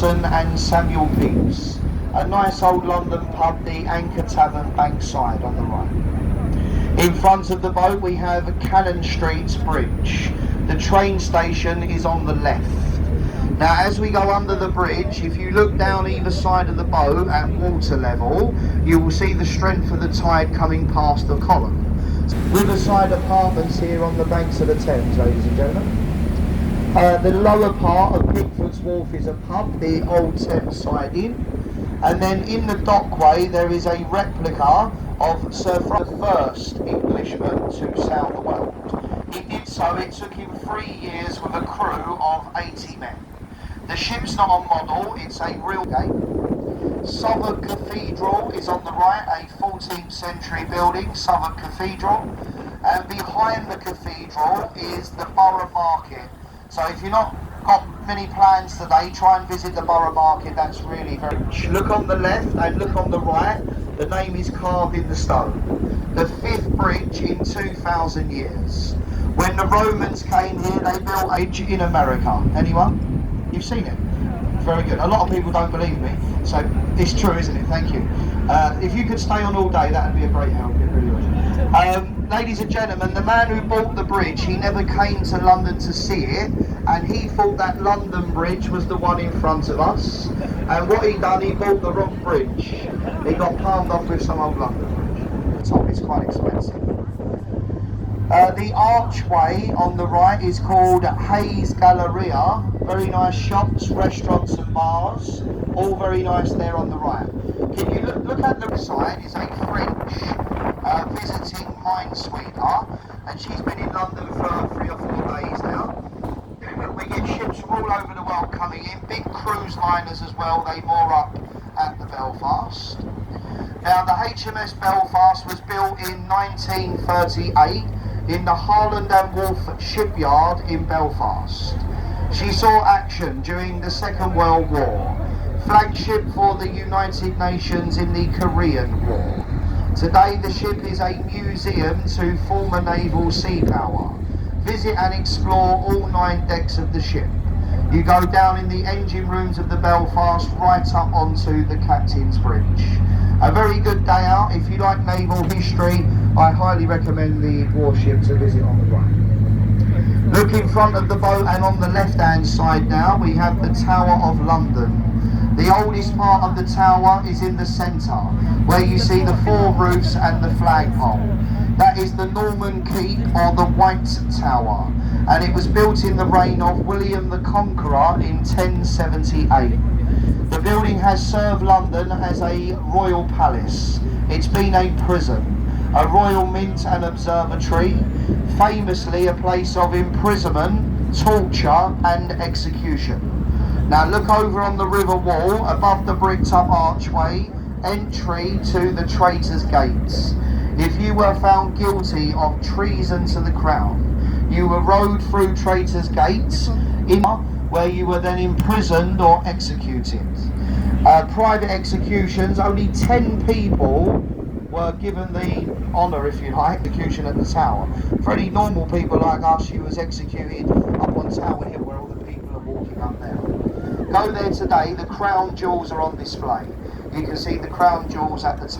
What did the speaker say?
Johnson and Samuel Pepys. A nice old London pub, the Anchor Tavern, Bankside on the right. In front of the boat we have Cannon Street's bridge. The train station is on the left. Now as we go under the bridge, if you look down either side of the boat at water level, you will see the strength of the tide coming past the column. Riverside Apartments here on the banks of the Thames, ladies and gentlemen. The lower part of Pickford's Wharf is a pub, the Old Thames Side Inn. And then in the dockway there is a replica of Sir Francis, the first Englishman to sail the world. He did so, it took him 3 years with a crew of 80 men. The ship's not on model, it's a real game. Southwark Cathedral is on the right, a 14th century building, Southwark Cathedral. And behind the cathedral is the Borough Market. So if you've not got many plans today, try and visit the Borough Market, that's really very rich. Look on the left and look on the right, the name is carved in the stone. The 5th bridge in 2,000 years. When the Romans came here, they built a bridge in America. Anyone? You've seen it? Very good. A lot of people don't believe me, so it's true, isn't it? Thank you. If you could stay on all day, that would be a great help. It really would. Ladies and gentlemen, the man who built the bridge, he never came to London to see it, and he thought that London Bridge was the one in front of us. And what he done, he built the wrong bridge. He got palmed off with some old London Bridge. The top is quite expensive. The archway on the right is called Hayes Galleria. Very nice shops, restaurants and bars, all very nice there on the right. Can you look at the side is a French visiting minesweeper, and she's been in London for 3 or 4 days now. We get ships from all over the world coming in, big cruise liners as well, they moor up at the Belfast. Now the HMS Belfast was built in 1938 in the Harland and Wolff shipyard in Belfast. She saw action during the Second World War, flagship for the United Nations in the Korean War. Today the ship is a museum to former naval sea power. Visit and explore all 9 decks of the ship. You go down in the engine rooms of the Belfast right up onto the Captain's Bridge. A very good day out. If you like naval history, I highly recommend the warship to visit on the right. Look in front of the boat and on the left hand side now we have the Tower of London. The oldest part of the tower is in the centre, where you see the 4 roofs and the flagpole. That is the Norman Keep, or the White Tower, and it was built in the reign of William the Conqueror in 1078. The building has served London as a royal palace. It's been a prison, a royal mint and observatory, famously a place of imprisonment, torture and execution. Now look over on the river wall, above the bricked up archway, entry to the Traitors' Gates. If you were found guilty of treason to the crown, you were rowed through Traitors' Gates, where you were then imprisoned or executed. Private executions, only 10 people were given the honour, if you like, execution at the Tower. For any normal people like us, you was executed up on Tower Hill, where all the people are walking up there. Go there today, the crown jewels are on display. You can see the crown jewels at the Tower.